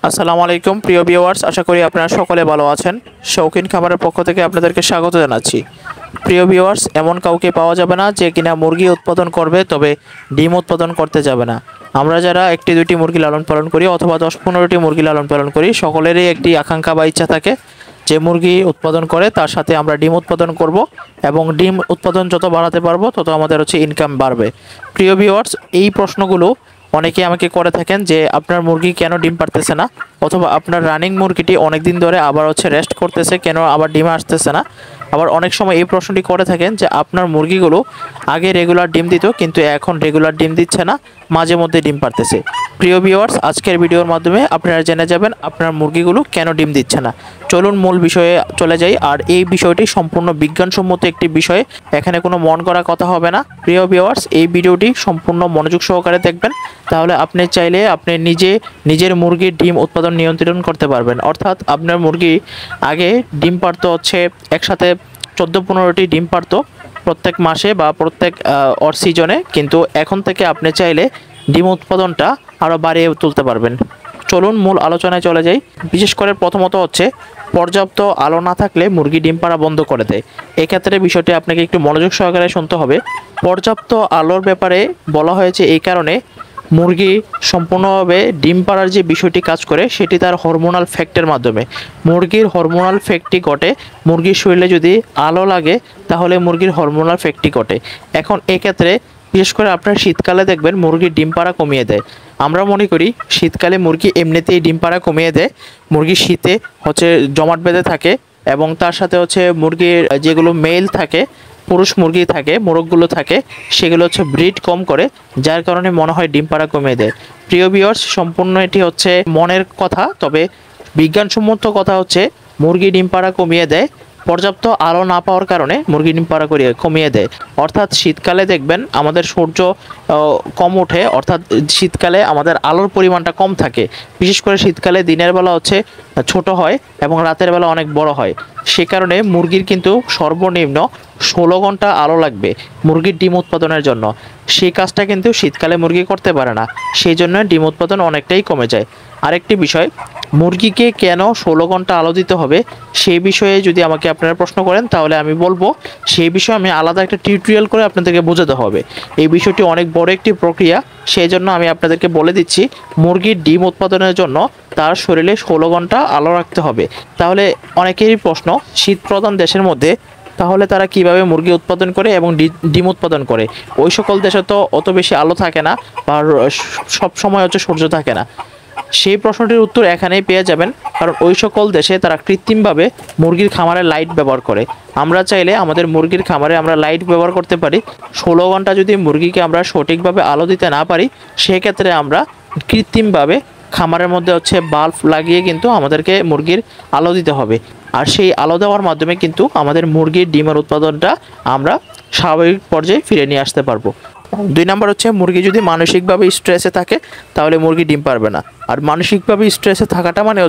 আসসালামু আলাইকুম প্রিয় ভিউয়ার্স, আশা করি আপনারা সকলে ভালো আছেন। শৌখিন খাবারের পক্ষ থেকে আপনাদেরকে স্বাগত জানাচ্ছি। প্রিয় ভিউয়ার্স, এমন কাউকে পাওয়া যাবে না যে কিনা মুরগি উৎপাদন করবে তবে ডিম উৎপাদন করতে যাবে না। আমরা যারা একটি দুইটি মুরগি লালন পালন করি অথবা 10-15টি মুরগি লালন পালন করি, সকলেরই একটি আকাঙ্ক্ষা বা ইচ্ছা থাকে যে মুরগি উৎপাদন করে তার সাথে আমরা ডিম উৎপাদন করব এবং ডিম উৎপাদন যত বাড়াতে পারবো তত আমাদের ইনকাম বাড়বে। প্রিয় ভিউয়ার্স, এই প্রশ্নগুলো অনেকে আমাকে করে থাকেন যে আপনার মুরগি কেন ডিম পারতেছে না, অথবা আপনার রানিং মুরগিটি অনেক দিন ধরে আবার রেস্ট করতেছে, কেন আবার ডিম আসতেছে না। আবার অনেক সময় এই প্রশ্নটি করে থাকেন যে আপনার মুরগিগুলো আগে রেগুলার ডিম দিত কিন্তু এখন রেগুলার ডিম দিচ্ছে না, মাঝে মধ্যে ডিম পারতেছে। প্রিয় ভিউয়ার্স, আজকের ভিডিওর মাধ্যমে আপনারা জেনে যাবেন আপনার মুরগিগুলো কেন ডিম দিচ্ছে না। চলুন মূল বিষয়ে চলে যাই। আর এই বিষয়টি সম্পূর্ণ বিজ্ঞানসম্মত একটি বিষয়, এখানে কোনো মন করা কথা হবে না। প্রিয় ভিউয়ার্স, এই ভিডিওটি সম্পূর্ণ মনোযোগ সহকারে দেখবেন, তাহলে আপনি চাইলে আপনি নিজের মুরগির ডিম উৎপাদন নিয়ন্ত্রণ করতে পারবেন। অর্থাৎ আপনার মুরগি আগে ডিম পারতো একসাথে 14-15টি ডিম পারতো প্রত্যেক মাসে বা প্রত্যেক সিজনে, কিন্তু এখন থেকে আপনি চাইলে ডিম উৎপাদনটা আরও বাড়িয়ে তুলতে পারবেন। চলুন মূল আলোচনায় চলে যাই। বিশেষ করে প্রথমত পর্যাপ্ত আলো না থাকলে মুরগি ডিম পাড়া বন্ধ করে দেয়। এক্ষেত্রে বিষয়টি আপনাকে একটু মনোযোগ সহকারে শুনতে হবে। পর্যাপ্ত আলোর ব্যাপারে বলা হয়েছে এই কারণে, মুরগি সম্পূর্ণভাবে ডিম পাড়ার যে বিষয়টি কাজ করে সেটি তার হরমোনাল ফ্যাক্টের মাধ্যমে। মুরগির হরমোনাল ফ্যাক্টটি ঘটে, মুরগির শরীরে যদি আলো লাগে তাহলে মুরগির হরমোনাল ফ্যাক্টটি ঘটে। এখন এক্ষেত্রে বিশেষ করে আপনার শীতকালে দেখবেন মুরগির ডিম পাড়া কমিয়ে দেয়। আমরা মনে করি শীতকালে মুরগি এমনিতেই ডিম পাড়া কমিয়ে দেয়, মুরগি শীতে জমাট বেঁধে থাকে এবং তার সাথে মুরগির যেগুলো মেল থাকে, পুরুষ মুরগি থাকে, মোরগগুলো থাকে, সেগুলো ব্রিড কম করে, যার কারণে মনে হয় ডিম পাড়া কমিয়ে দেয়। প্রিয় ভিউয়ার্স, সম্পূর্ণ এটি মনের কথা, তবে বিজ্ঞানসম্মত কথা মুরগি ডিম পাড়া কমিয়ে দেয় পর্যাপ্ত আলো না পাওয়ার কারণে। মুরগি ডিম পাড়া কমিয়ে দেয়। অর্থাৎ শীতকালে দেখবেন আমাদের সূর্য কম ওঠে, অর্থাৎ শীতকালে আমাদের আলোর পরিমাণটা কম থাকে। বিশেষ করে শীতকালে দিনের বেলা ছোট হয় এবং রাতের বেলা অনেক বড় হয়। সে কারণে মুরগির কিন্তু সর্বনিম্ন 16 ঘন্টা আলো লাগবে মুরগির ডিম উৎপাদনের জন্য। সেই কাজটা কিন্তু শীতকালে মুরগি করতে পারে না, সেই জন্য ডিম উৎপাদন অনেকটাই কমে যায়। আরেকটি বিষয়, মুরগিকে কেন 16 ঘন্টা আলো দিতে হবে সেই বিষয়ে যদি আমাকে আপনারা প্রশ্ন করেন, তাহলে আমি বলবো সেই বিষয়ে আমি আলাদা একটা টিউটোরিয়াল করে আপনাদেরকে বোঝাতে হবে। এই বিষয়টি অনেক বড় একটি প্রক্রিয়া, সেই জন্য আমি আপনাদেরকে বলে দিচ্ছি মুরগির ডিম উৎপাদনের জন্য তার শরীরে 16 ঘন্টা আলো রাখতে হবে। তাহলে অনেকেরই প্রশ্ন, শীত প্রধান দেশের মধ্যে তাহলে তারা কিভাবে মুরগি উৎপাদন করে এবং ডিম উৎপাদন করে? ওই সকল দেশে তো অত বেশি আলো থাকে না বা সব সময় সূর্য থাকে না। সেই প্রশ্নটির উত্তর এখানেই পেয়ে যাবেন, কারণ ওই সকল দেশে তারা কৃত্রিমভাবে মুরগির খামারে লাইট ব্যবহার করে। আমরা চাইলে আমাদের মুরগির খামারে আমরা লাইট ব্যবহার করতে পারি। 16 ঘন্টা যদি মুরগিকে আমরা সঠিকভাবে আলো দিতে না পারি, সেক্ষেত্রে আমরা কৃত্রিমভাবে খামারের মধ্যে বাল্ব লাগিয়ে কিন্তু আমাদেরকে মুরগির আলো দিতে হবে। আর সেই আলো দেওয়ার মাধ্যমে কিন্তু আমাদের মুরগির ডিমের উৎপাদনটা আমরা স্বাভাবিক পর্যায়ে ফিরে নিয়ে আসতে পারবো। 2 নম্বর মুরগি যদি মানসিকভাবে স্ট্রেসে থাকে তাহলে মুরগি ডিম পারবে না। আর মানসিকভাবে স্ট্রেসে থাকাটা মানে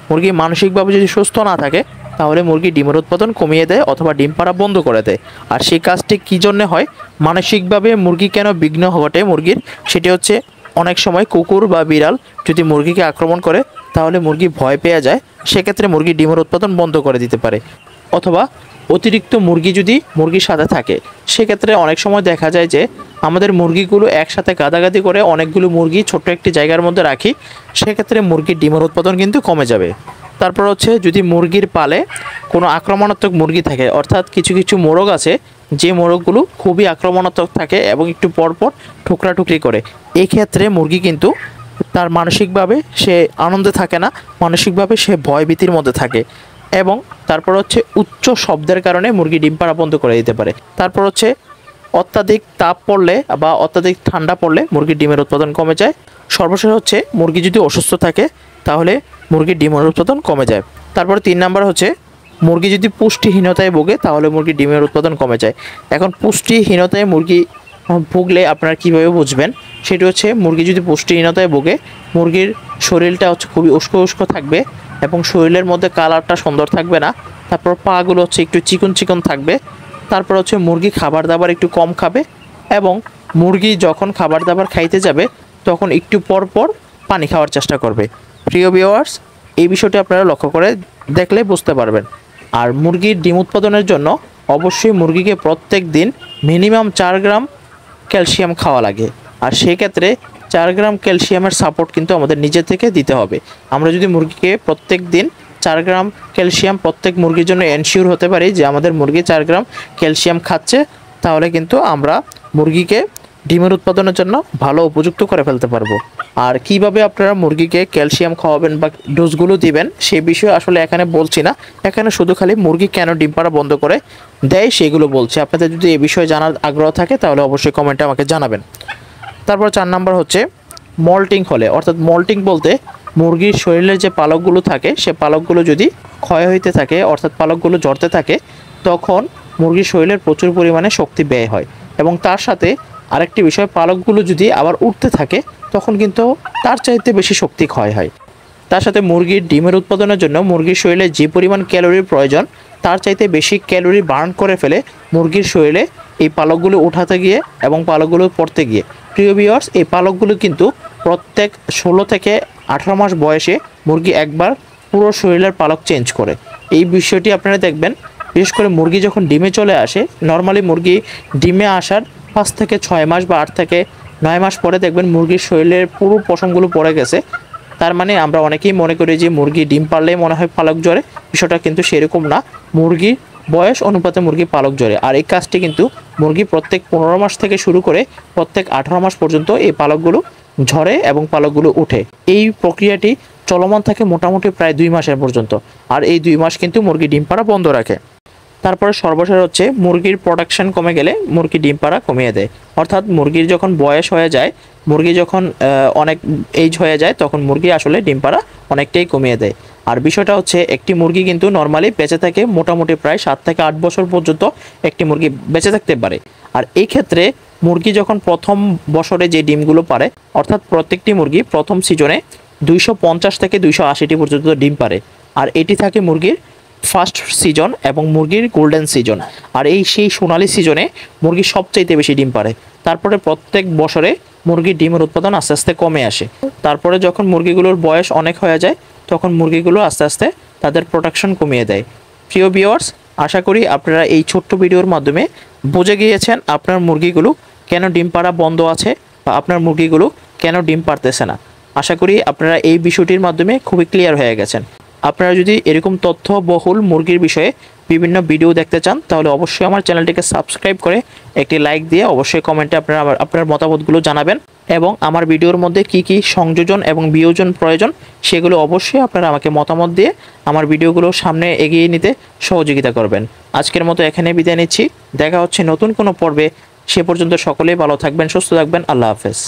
মুরগি মানসিকভাবে যদি সুস্থ না থাকে তাহলে মুরগি ডিমের উৎপাদন কমিয়ে দেয় অথবা ডিম পাড়া বন্ধ করে দেয়। আর সেই কাজটি কী জন্য হয়, মানসিকভাবে মুরগি কেন বিঘ্ন ঘটে মুরগির, সেটি অনেক সময় কুকুর বা বিড়াল যদি মুরগিকে আক্রমণ করে তাহলে মুরগি ভয় পেয়ে যায়, সেক্ষেত্রে মুরগি ডিমের উৎপাদন বন্ধ করে দিতে পারে। অথবা অতিরিক্ত মুরগি যদি মুরগির সাথে থাকে, সেক্ষেত্রে অনেক সময় দেখা যায় যে আমাদের মুরগিগুলো একসাথে গাদাগাদি করে অনেকগুলো মুরগি ছোট্ট একটি জায়গার মধ্যে রাখি, সেক্ষেত্রে মুরগির ডিমের উৎপাদন কিন্তু কমে যাবে। তারপর যদি মুরগির পালে কোনো আক্রমণাত্মক মুরগি থাকে, অর্থাৎ কিছু কিছু মোরগ আছে যে মোরগগুলো খুবই আক্রমণাত্মক থাকে এবং একটু পরপর ঠুকরাঠুকরি করে, এক্ষেত্রে মুরগি কিন্তু তার মানসিকভাবে সে আনন্দে থাকে না, মানসিকভাবে সে ভয়ভীতির মধ্যে থাকে এবং তারপর উচ্চ শব্দের কারণে মুরগি ডিম পাড়া বন্ধ করে দিতে পারে। তারপর অত্যাধিক তাপ পড়লে বা অত্যাধিক ঠান্ডা পড়লে মুরগির ডিমের উৎপাদন কমে যায়। সর্বশেষ মুরগি যদি অসুস্থ থাকে তাহলে মুরগির ডিমের উৎপাদন কমে যায়। তারপর 3 নম্বর মুরগি যদি পুষ্টিহীনতায় ভোগে তাহলে মুরগির ডিমের উৎপাদন কমে যায়। এখন পুষ্টিহীনতায় মুরগি ভুগলে আপনারা কীভাবে বুঝবেন, সেটি মুরগি যদি পুষ্টিহীনতায় ভোগে, মুরগির শরীরটা খুবই উস্কো উস্কো থাকবে এবং শরীরের মধ্যে কালারটা সুন্দর থাকবে না। তারপর পাগুলো একটু চিকন চিকন থাকবে। তারপর মুরগি খাবার দাবার একটু কম খাবে এবং মুরগি যখন খাবার দাবার খাইতে যাবে তখন একটু পর পর পানি খাওয়ার চেষ্টা করবে। প্রিয় ভিউয়ার্স, এই বিষয়টি আপনারা লক্ষ্য করে দেখলে বুঝতে পারবেন। আর মুরগির ডিম উৎপাদনের জন্য অবশ্যই মুরগিকে প্রত্যেক দিন মিনিমাম 4 গ্রাম ক্যালসিয়াম খাওয়া লাগে। আর সেই ক্ষেত্রে 4 গ্রাম ক্যালসিয়ামের সাপোর্ট কিন্তু আমাদের নিজে থেকে দিতে হবে। আমরা যদি মুরগিকে প্রত্যেক দিন 4 গ্রাম ক্যালসিয়াম প্রত্যেক মুরগির জন্য এনশিওর হতে পারি যে আমাদের মুরগি 4 গ্রাম ক্যালসিয়াম খাচ্ছে, তাহলে কিন্তু আমরা মুরগিকে ডিমের উৎপাদনের জন্য ভালো উপযুক্ত করে ফেলতে পারবো। আর কিভাবে আপনারা মুরগিকে ক্যালসিয়াম খাওয়াবেন বা ডোজগুলো দিবেন সেই বিষয়ে আসলে এখানে বলছি না, এখানে শুধু খালি মুরগি কেন ডিম পাড়া বন্ধ করে দেয় সেগুলো বলছি। আপনাদের যদি এই বিষয়ে জানার আগ্রহ থাকে তাহলে অবশ্যই কমেন্টে আমাকে জানাবেন। তারপর 4 নাম্বার হচ্ছে মল্টিং হলে, অর্থাৎ মল্টিং বলতে মুরগির শরীরের যে পালকগুলো থাকে সে পালকগুলো যদি ক্ষয় হইতে থাকে, অর্থাৎ পালকগুলো ঝরতে থাকে, তখন মুরগির শরীরের প্রচুর পরিমাণে শক্তি ব্যয় হয়। এবং তার সাথে আরেকটি বিষয়, পালকগুলো যদি আবার উঠতে থাকে তখন কিন্তু তার চাইতে বেশি শক্তি ক্ষয় হয়। তার সাথে মুরগির ডিমের উৎপাদনের জন্য মুরগির শরীরে যে পরিমাণ ক্যালোরির প্রয়োজন তার চাইতে বেশি ক্যালোরি বার্ন করে ফেলে মুরগির শরীরে এই পালকগুলো উঠাতে গিয়ে এবং পালকগুলো পড়তে গিয়ে। প্রিয় ভিউয়ার্স, এই পালকগুলো কিন্তু প্রত্যেক 16 থেকে 18 মাস বয়সে মুরগি একবার পুরো শরীরের পালক চেঞ্জ করে। এই বিষয়টি আপনারা দেখবেন, বিশেষ করে মুরগি যখন ডিমে চলে আসে, নর্মালি মুরগি ডিমে আসার 5 থেকে 6 মাস বা 8 থেকে 9 মাস পরে দেখবেন মুরগির শরীরের পুরো পশমগুলো পড়ে গেছে। তার মানে আমরা অনেকেই মনে করি যে মুরগি ডিম পারলেই মনে হয় পালক ঝরে, বিষয়টা কিন্তু সেরকম না। মুরগির বয়স অনুপাতে মুরগি পালক ঝরে। আর এই কাজটি কিন্তু মুরগি প্রত্যেক 15 মাস থেকে শুরু করে প্রত্যেক 18 মাস পর্যন্ত এই পালকগুলো ঝরে এবং পালকগুলো উঠে। এই প্রক্রিয়াটি চলমান থাকে মোটামুটি প্রায় 2 মাসের পর্যন্ত। আর এই 2 মাস কিন্তু মুরগি ডিম পাড়া বন্ধ রাখে। তারপরে সর্বশেষ হচ্ছে মুরগির প্রোডাকশন কমে গেলে মুরগি ডিম পাড়া কমিয়ে দেয়। অর্থাৎ মুরগির যখন বয়স হয়ে যায়, মুরগি যখন অনেক এজ হয়ে যায়, তখন মুরগি আসলে ডিম পাড়া অনেকটাই কমিয়ে দেয়। আর বিষয়টা হচ্ছে, একটি মুরগি কিন্তু নর্মালি বেঁচে থাকে মোটামুটি প্রায় 7 থেকে 8 বছর পর্যন্ত একটি মুরগি বেঁচে থাকতে পারে। আর এই ক্ষেত্রে মুরগি যখন প্রথম বছরে যে ডিমগুলো পারে, অর্থাৎ প্রত্যেকটি মুরগি প্রথম সিজনে 250 থেকে 280টি পর্যন্ত ডিম পারে। আর এটি থাকে মুরগির ফার্স্ট সিজন এবং মুরগির গোল্ডেন সিজন। আর সেই সোনালি সিজনে মুরগি সবচাইতে বেশি ডিম পারে। তারপরে প্রত্যেক বছরে মুরগির ডিমের উৎপাদন আস্তে আস্তে কমে আসে। তারপরে যখন মুরগিগুলোর বয়স অনেক হয়ে যায় তখন মুরগিগুলো আস্তে আস্তে তাদের প্রোডাকশন কমিয়ে দেয়। প্রিয় ভিউয়ার্স, আশা করি আপনারা এই ছোট্ট ভিডিওর মাধ্যমে বুঝে গিয়েছেন আপনার মুরগিগুলো কেন ডিম পাড়া বন্ধ আছে বা আপনার মুরগিগুলো কেন ডিম পারতেছে না। আশা করি আপনারা এই বিষয়টির মাধ্যমে খুবই ক্লিয়ার হয়ে গেছেন। আপনারা যদি এরকম তথ্যবহুল মুরগির বিষয়ে বিভিন্ন ভিডিও দেখতে চান তাহলে অবশ্যই আমার চ্যানেলটিকে সাবস্ক্রাইব করে একটি লাইক দিয়ে অবশ্যই কমেন্টে আপনার মতামতগুলো জানাবেন। এবং আমার ভিডিওর মধ্যে কি কি সংযোজন এবং বিয়োজন প্রয়োজন সেগুলো অবশ্যই আপনারা আমাকে মতামত দিয়ে আমার ভিডিওগুলো সামনে এগিয়ে নিতে সহযোগিতা করবেন। আজকের মতো এখানে বিদায় নিচ্ছি। দেখা হচ্ছে নতুন কোনো পর্বে। সে পর্যন্ত সকলেই ভালো থাকবেন, সুস্থ থাকবেন। আল্লাহ হাফেজ।